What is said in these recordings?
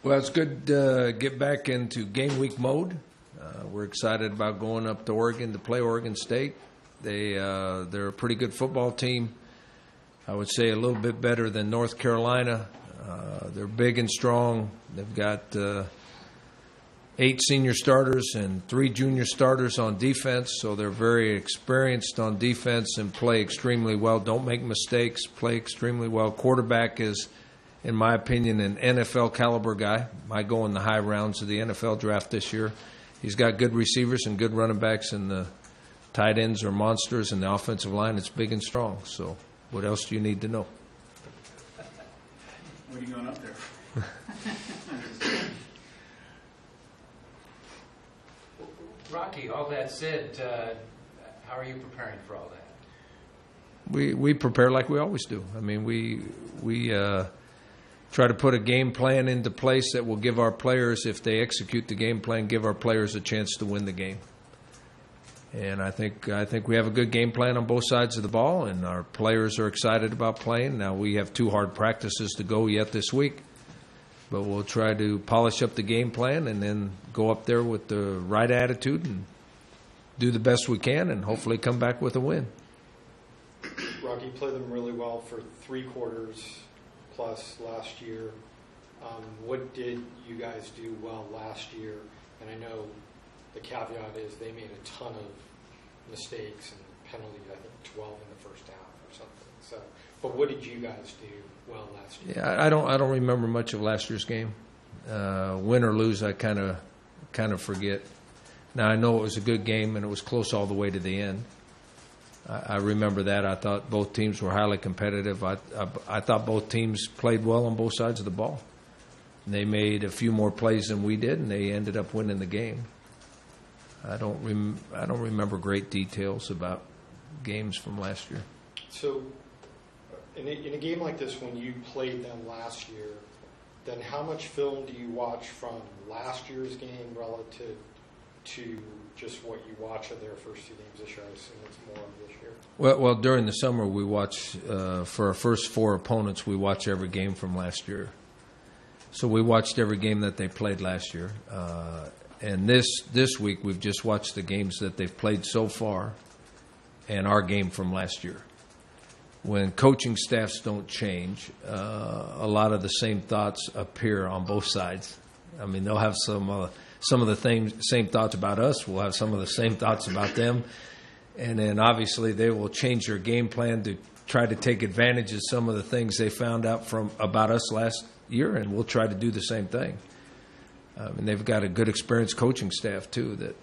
Well, it's good to get back into game week mode. We're excited about going up to Oregon to play Oregon State. They're a pretty good football team. I would say a little bit better than North Carolina. They're big and strong. They've got 8 senior starters and 3 junior starters on defense, so they're very experienced on defense and play extremely well. Don't make mistakes, play extremely well. Quarterback is, in my opinion, an NFL caliber guy. Might go in the high rounds of the NFL draft this year. He's got good receivers and good running backs, and the tight ends are monsters, and the offensive line is big and strong. So what else do you need to know? What are you going up there? Rocky, all that said, how are you preparing for all that? We prepare like we always do. I mean, we try to put a game plan into place that will give our players, if they execute the game plan, give our players a chance to win the game. And I think we have a good game plan on both sides of the ball, and our players are excited about playing. Now we have 2 hard practices to go yet this week, but we'll try to polish up the game plan and then go up there with the right attitude and do the best we can and hopefully come back with a win. Rocky played them really well for 3 quarters plus last year. What did you guys do well last year? And I know the caveat is they made a ton of mistakes and penalties, I think 12 in the first half or something. So, but what did you guys do well last year? Yeah, I don't remember much of last year's game. Win or lose, I kind of forget. Now I know it was a good game and it was close all the way to the end. I remember that. I thought both teams were highly competitive. I thought both teams played well on both sides of the ball. They made a few more plays than we did, and they ended up winning the game. I don't remember great details about games from last year. So, in a game like this, when you played them last year, then how much film do you watch from last year's game relative to just what you watch of their first 2 games this year? I assume it's more of this year. Well, during the summer we watch for our first 4 opponents. We watch every game from last year. So we watched every game that they played last year. And this week we've just watched the games that they've played so far and our game from last year. When coaching staffs don't change, a lot of the same thoughts appear on both sides. I mean, they'll have some of the same thoughts about us. We'll have some of the same thoughts about them. And then obviously they will change their game plan to try to take advantage of some of the things they found out about us last year, and we'll try to do the same thing. And they've got a good, experienced coaching staff, too, that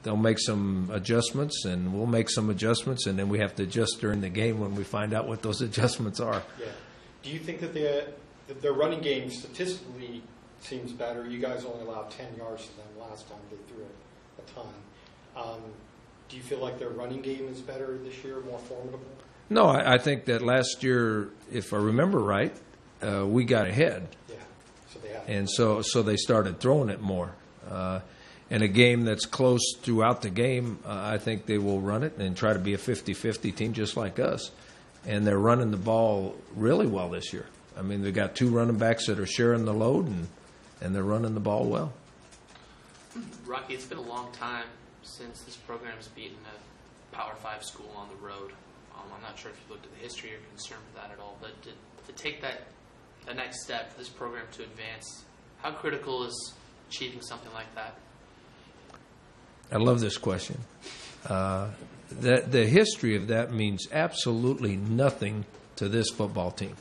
they'll make some adjustments, and we'll make some adjustments, and then we have to adjust during the game when we find out what those adjustments are. Yeah. Do you think that their running game statistically seems better? You guys only allowed 10 yards to them last time. They threw a ton. Do you feel like their running game is better this year, more formidable? No, I think that last year, if I remember right, we got ahead. Yeah. So they have. And so they started throwing it more. In a game that's close throughout the game, I think they will run it and try to be a 50-50 team just like us. And they're running the ball really well this year. I mean, they've got 2 running backs that are sharing the load, and they're running the ball well. Rocky, it's been a long time since this program's beaten a Power 5 school on the road. I'm not sure if you looked at the history or concerned with that at all, but to take that next step for this program to advance, how critical is achieving something like that? I love this question. The history of that means absolutely nothing to this football team.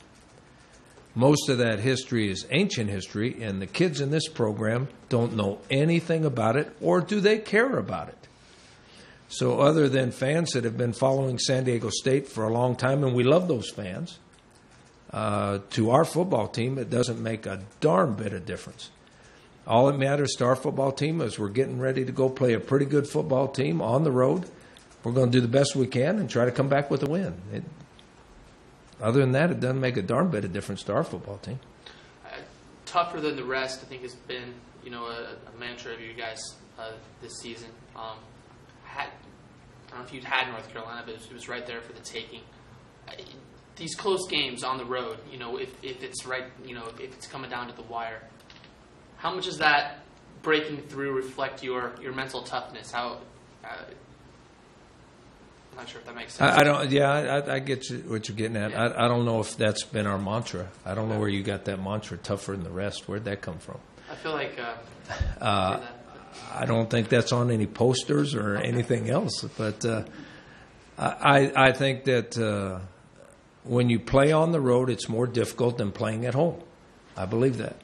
Most of that history is ancient history, and the kids in this program don't know anything about it, or do they care about it? So other than fans that have been following San Diego State for a long time, and we love those fans, to our football team, it doesn't make a darn bit of difference. All that matters to our football team is we're getting ready to go play a pretty good football team on the road. We're going to do the best we can and try to come back with a win. Other than that, it doesn't make a darn bit of difference to our football team. Tougher than the rest, I think, has been a mantra of you guys this season. I don't know if you'd had North Carolina, but it was right there for the taking. These close games on the road, if it's right, if it's coming down to the wire, How much does that breaking through reflect your mental toughness? How I'm not sure if that makes sense. I don't. Yeah, I get what you're getting at. Yeah. I don't know if that's been our mantra. I don't know where you got that mantra, tougher than the rest. Where'd that come from? I feel like I don't think that's on any posters or anything else. But I think that when you play on the road, it's more difficult than playing at home. I believe that.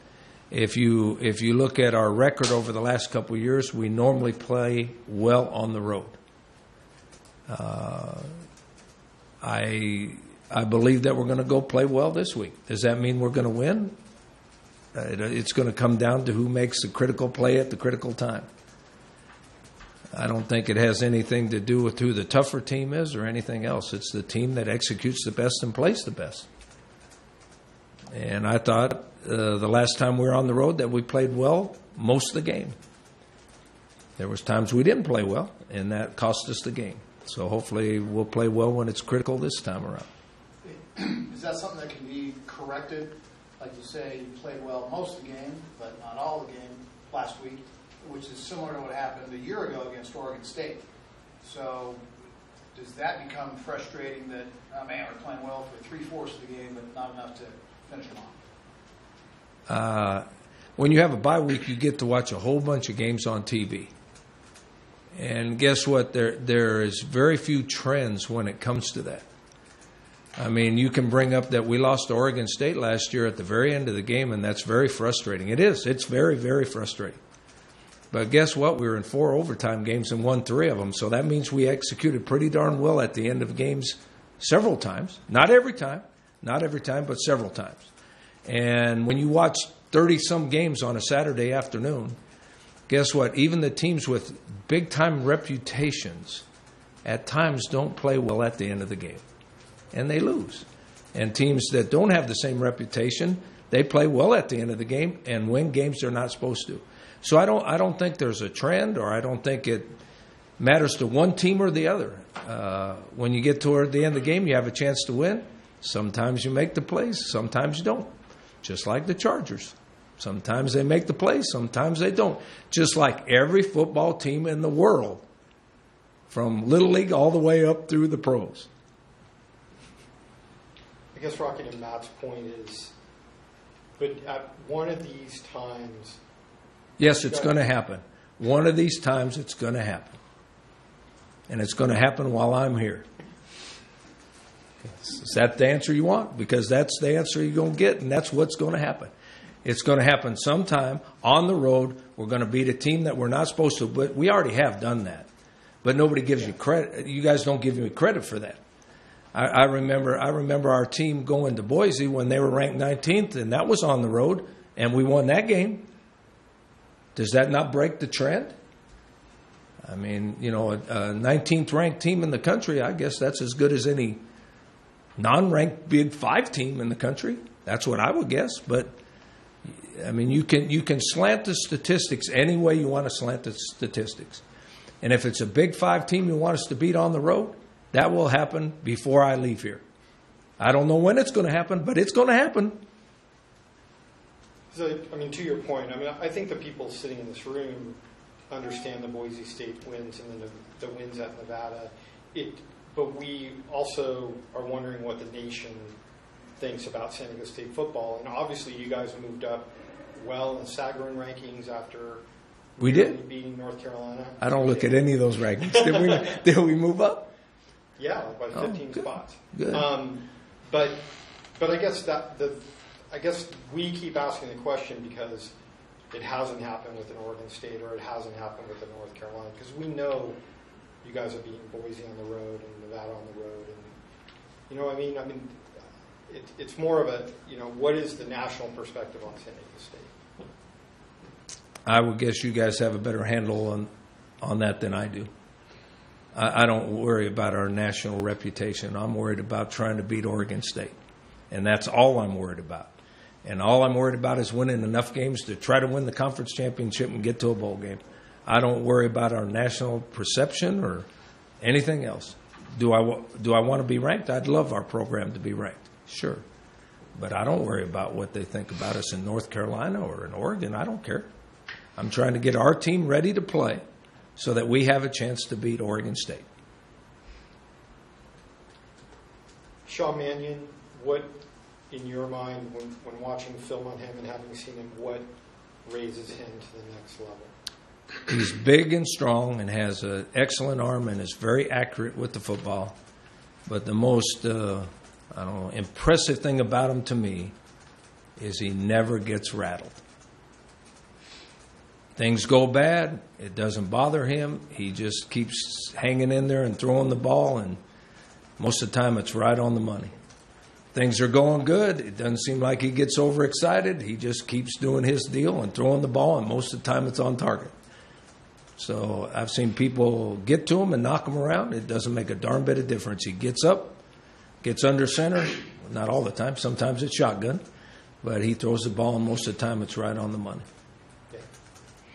If you look at our record over the last couple of years, we normally play well on the road. I believe that we're going to go play well this week. Does that mean we're going to win? It's going to come down to who makes the critical play at the critical time. I don't think it has anything to do with who the tougher team is or anything else. It's the team that executes the best and plays the best. And I thought the last time we were on the road that we played well most of the game. There was times we didn't play well, and that cost us the game. So hopefully we'll play well when it's critical this time around. Is that something that can be corrected? Like you say, you played well most of the game, but not all the game last week, which is similar to what happened a year ago against Oregon State. So does that become frustrating that, oh man, we're playing well for 3/4 of the game, but not enough to finish them off? When you have a bye week, you get to watch a whole bunch of games on TV. And guess what? There is very few trends when it comes to that. I mean, you can bring up that we lost to Oregon State last year at the very end of the game, and that's very frustrating. It is. It's very, very frustrating. But guess what? We were in 4 overtime games and won 3 of them. So that means we executed pretty darn well at the end of games several times. Not every time, but several times. And when you watch 30-some games on a Saturday afternoon, guess what? Even the teams with big-time reputations at times don't play well at the end of the game, and they lose. And teams that don't have the same reputation, they play well at the end of the game and win games they're not supposed to. So I don't think there's a trend, or I don't think it matters to one team or the other. When you get toward the end of the game, you have a chance to win. Sometimes you make the plays, sometimes you don't. Just like the Chargers. Sometimes they make the plays, sometimes they don't. Just like every football team in the world, from Little League all the way up through the pros. I guess, Rocky, to Matt's point is, but at one of these times... Yes, it's going to happen. One of these times it's going to happen. And it's going to happen while I'm here. Is that the answer you want? Because that's the answer you're going to get, and that's what's going to happen. It's going to happen sometime on the road. We're going to beat a team that we're not supposed to, but we already have done that. But nobody gives you credit. You guys don't give me credit for that. I remember our team going to Boise when they were ranked 19th, and that was on the road, and we won that game. Does that not break the trend? I mean, you know, a 19th ranked team in the country, I guess that's as good as any non-ranked Big 5 team in the country. That's what I would guess. But I mean, you can slant the statistics any way you want to slant the statistics. And if it's a Big 5 team you want us to beat on the road, that will happen before I leave here. I don't know when it's going to happen, but it's going to happen. So, I mean, to your point, I mean, I think the people sitting in this room understand the Boise State wins and then the wins at Nevada. But we also are wondering what the nation thinks about San Diego State football. And obviously, you guys moved up well in Sagarin rankings after we did beating North Carolina. I don't look at any of those rankings. Did we move up? Yeah, by 15 good. spots. Good. But I guess I guess we keep asking the question because it hasn't happened with an Oregon State or it hasn't happened with the North Carolina, because we know you guys are beating Boise on the road and Nevada on the road, and you know what I mean. I mean, it's more of a, you know, what is the national perspective on San Diego State? I would guess you guys have a better handle on that than I do. I don't worry about our national reputation. I'm worried about trying to beat Oregon State, and that's all I'm worried about. And all I'm worried about is winning enough games to try to win the conference championship and get to a bowl game. I don't worry about our national perception or anything else. Do I want to be ranked? I'd love our program to be ranked, sure. But I don't worry about what they think about us in North Carolina or in Oregon. I don't care. I'm trying to get our team ready to play so that we have a chance to beat Oregon State. Sean Mannion, what, in your mind, when watching film on him and having seen him, what raises him to the next level? He's big and strong and has an excellent arm and is very accurate with the football. But the most, impressive thing about him to me is he never gets rattled. Things go bad, it doesn't bother him. He just keeps hanging in there and throwing the ball, and most of the time it's right on the money. Things are going good. It doesn't seem like he gets overexcited. He just keeps doing his deal and throwing the ball, and most of the time it's on target. So I've seen people get to him and knock him around. It doesn't make a darn bit of difference. He gets up, gets under center. Not all the time. Sometimes it's shotgun. But he throws the ball, and most of the time it's right on the money.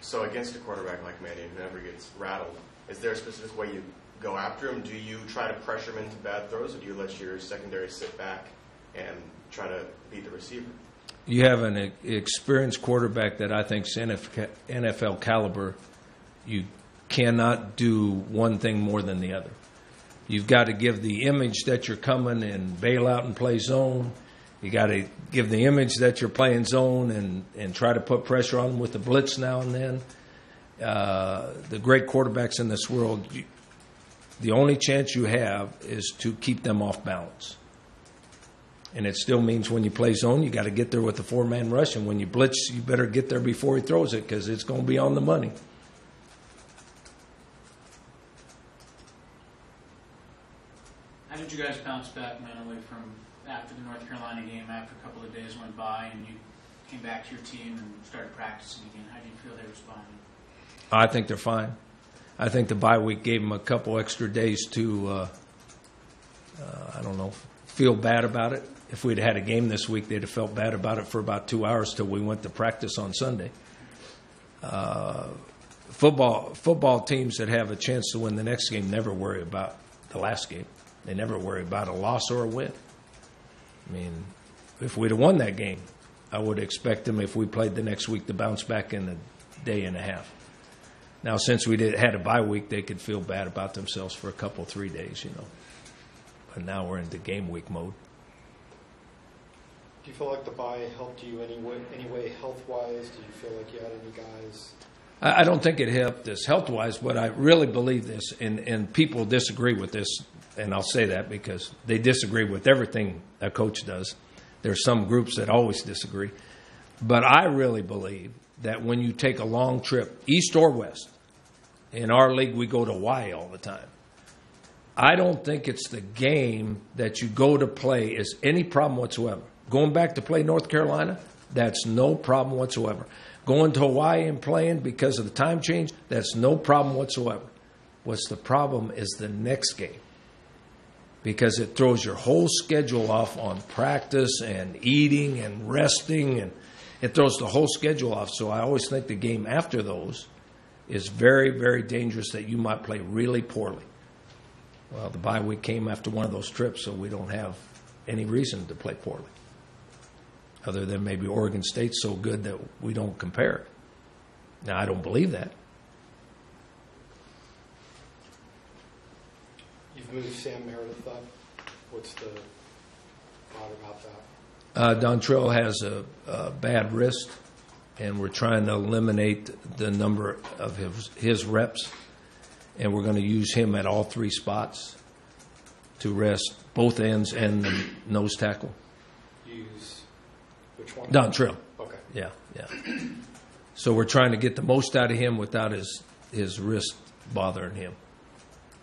So against a quarterback like Mannion who never gets rattled, is there a specific way you go after him? Do you try to pressure him into bad throws, or do you let your secondary sit back and try to beat the receiver? You have an experienced quarterback that I think is NFL caliber. You cannot do one thing more than the other. You've got to give the image that you're coming and bail out and play zone. You got to give the image that you're playing zone and try to put pressure on them with the blitz now and then. The great quarterbacks in this world, the only chance you have is to keep them off balance. And it still means when you play zone, you got to get there with the four-man rush. And when you blitz, you better get there before he throws it because it's going to be on the money. How did you guys bounce back mentally from after the North Carolina game, after a couple of days went by and you came back to your team and started practicing again? How do you feel they responded? I think they're fine. I think the bye week gave them a couple extra days to, feel bad about it. If we'd had a game this week, they'd have felt bad about it for about 2 hours till we went to practice on Sunday. Football teams that have a chance to win the next game never worry about the last game. They never worry about a loss or a win. I mean, if we'd have won that game, I would expect them, if we played the next week, to bounce back in a day and a half. Now, since we had a bye week, they could feel bad about themselves for a couple, 3 days, But now we're into game week mode. Do you feel like the bye helped you any way health-wise? Do you feel like you had any guys? I don't think it helped us health-wise, but I really believe this, and people disagree with this, and I'll say that because they disagree with everything a coach does. There's some groups that always disagree. But I really believe that when you take a long trip, east or west, in our league we go to Hawaii all the time. I don't think it's the game that you go to play is any problem whatsoever. Going back to play North Carolina, that's no problem whatsoever. Going to Hawaii and playing because of the time change, that's no problem whatsoever. What's the problem is the next game, because it throws your whole schedule off on practice and eating and resting, and it throws the whole schedule off. So I always think the game after those is very, very dangerous, that you might play really poorly. Well, the bye week came after one of those trips, so we don't have any reason to play poorly, other than maybe Oregon State's so good that we don't compare it. Now, I don't believe that. You've moved Sam Meredith up. What's the thought about that? Dontrell has a bad wrist, and we're trying to eliminate the number of his reps, and we're going to use him at all three spots to rest both ends and the nose tackle. Use which one? Dontrell. Okay. Yeah. So we're trying to get the most out of him without his wrist bothering him.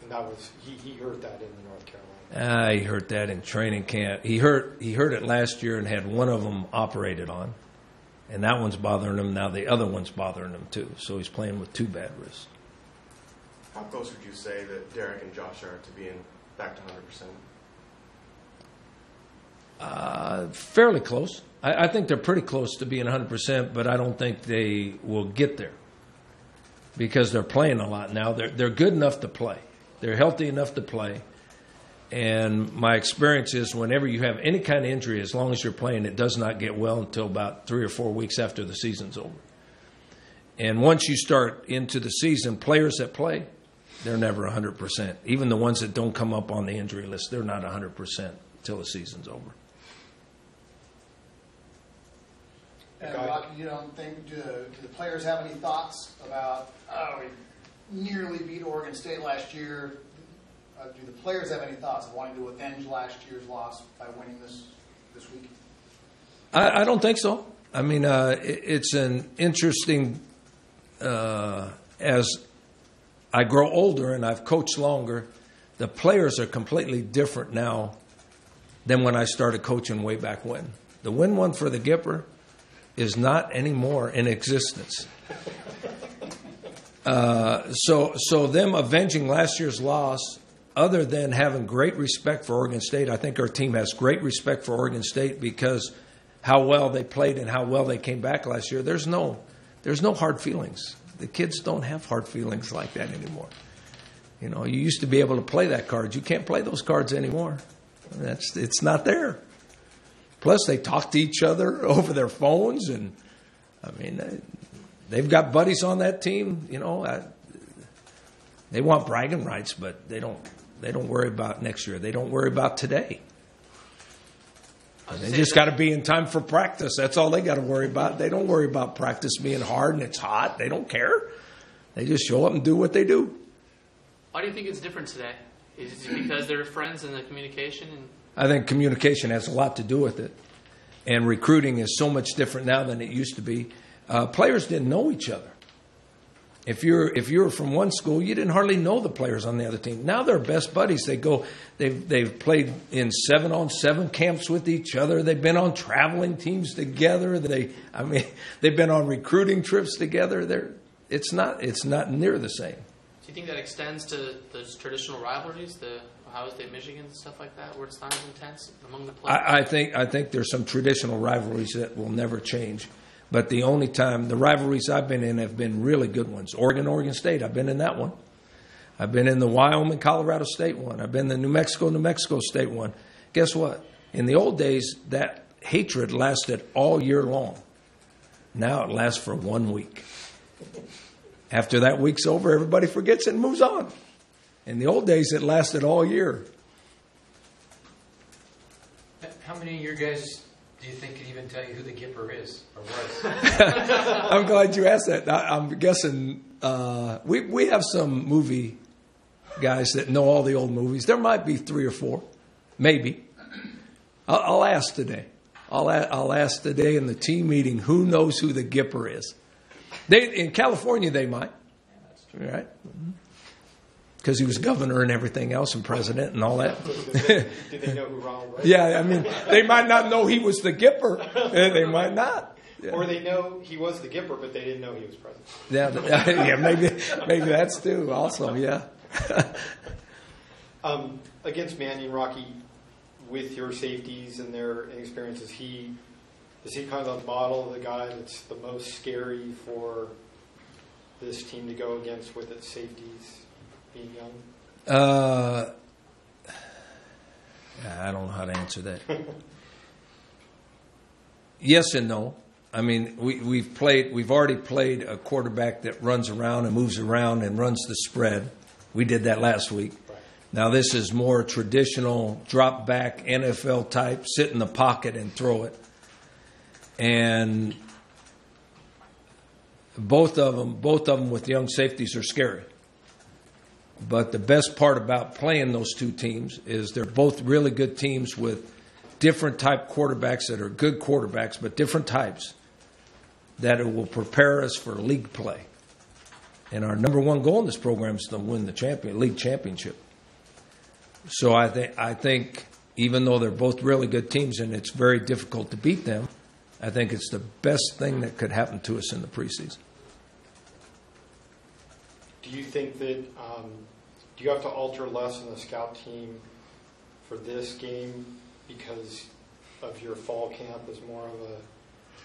And that was he hurt that in the North Carolina. He hurt that in training camp. He hurt it last year and had one of them operated on, and that one's bothering him now. The other one's bothering him too. So he's playing with two bad wrists. How close would you say that Derek and Josh are to being back to 100%? Fairly close. I think they're pretty close to being 100%, but I don't think they will get there because they're playing a lot now. They're good enough to play. They're healthy enough to play. And my experience is whenever you have any kind of injury, as long as you're playing, it does not get well until about 3 or 4 weeks after the season's over. And once you start into the season, players that play, they're never 100%. Even the ones that don't come up on the injury list, they're not 100% until the season's over. And Rocky, you don't think, do the players have any thoughts about, we nearly beat Oregon State last year? Do the players have any thoughts of wanting to avenge last year's loss by winning this week? I don't think so. I mean, it's an interesting, as I grow older and I've coached longer, the players are completely different now than when I started coaching way back when. The win one for the Gipper is not anymore in existence. So them avenging last year's loss, other than having great respect for Oregon State, I think our team has great respect for Oregon State because how well they played and how well they came back last year. There's no hard feelings. The kids don't have hard feelings like that anymore. You know, you used to be able to play that card. You can't play those cards anymore. It's not there. Plus, they talk to each other over their phones, and I mean, they've got buddies on that team. You know, they want bragging rights, but they don't worry about next year. They don't worry about today. They just got to be in time for practice. That's all they got to worry about. They don't worry about practice being hard and it's hot. They don't care. They just show up and do what they do. Why do you think it's different today? Is it because they're friends and the communication? I think communication has a lot to do with it. And recruiting is so much different now than it used to be. Players didn't know each other. If you're from one school, you didn't hardly know the players on the other team. Now they're best buddies. They've played in 7-on-7 camps with each other. They've been on traveling teams together. They've been on recruiting trips together. It's not near the same. Do you think that extends to those traditional rivalries, the Ohio State, Michigan, and stuff like that, where it's not as intense among the players? I think there's some traditional rivalries that will never change. But the only time, the rivalries I've been in have been really good ones. Oregon State, I've been in that one. I've been in the Wyoming, Colorado State one. I've been in the New Mexico State one. Guess what? In the old days, that hatred lasted all year long. Now it lasts for 1 week. After that week's over, everybody forgets it and moves on. In the old days, it lasted all year. How many of your guys do you think could even tell you who the Gipper is or was? I'm glad you asked that. I'm guessing we have some movie guys that know all the old movies. There might be 3 or 4, maybe. I'll ask today. I'll ask today in the team meeting who knows who the Gipper is. In California, they might, right? Because he was governor and everything else and president and all that. Did they know who Ronald was? Yeah, I mean, they might not know he was the Gipper. They might not. Yeah. Or they know he was the Gipper, but they didn't know he was president. Yeah, maybe that's too. Also, yeah. Against Mannion, Rocky, with your safeties and their inexperience, is he kind of the model of the guy that's the most scary for this team to go against with its safeties being young? I don't know how to answer that. Yes and no. I mean, we've already played a quarterback that runs around and moves around and runs the spread. We did that last week. Right. Now this is more traditional drop back NFL type, sit in the pocket and throw it. And both of them with young safeties are scary. But the best part about playing those two teams is they're both really good teams with different type quarterbacks that are good quarterbacks, but different types that it will prepare us for league play. And our number one goal in this program is to win the league championship. So I think even though they're both really good teams and it's very difficult to beat them, I think it's the best thing that could happen to us in the preseason. Do you think that do you have to alter less in the scout team for this game because of your fall camp as more of a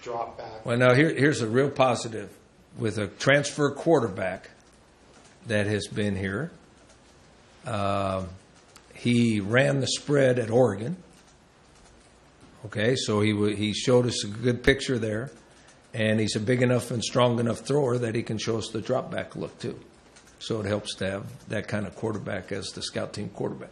drop back? Well, now here's a real positive. With a transfer quarterback that has been here, He ran the spread at Oregon. Okay, so he showed us a good picture there, and he's a big enough and strong enough thrower that he can show us the drop back look too. So it helps to have that kind of quarterback as the scout team quarterback.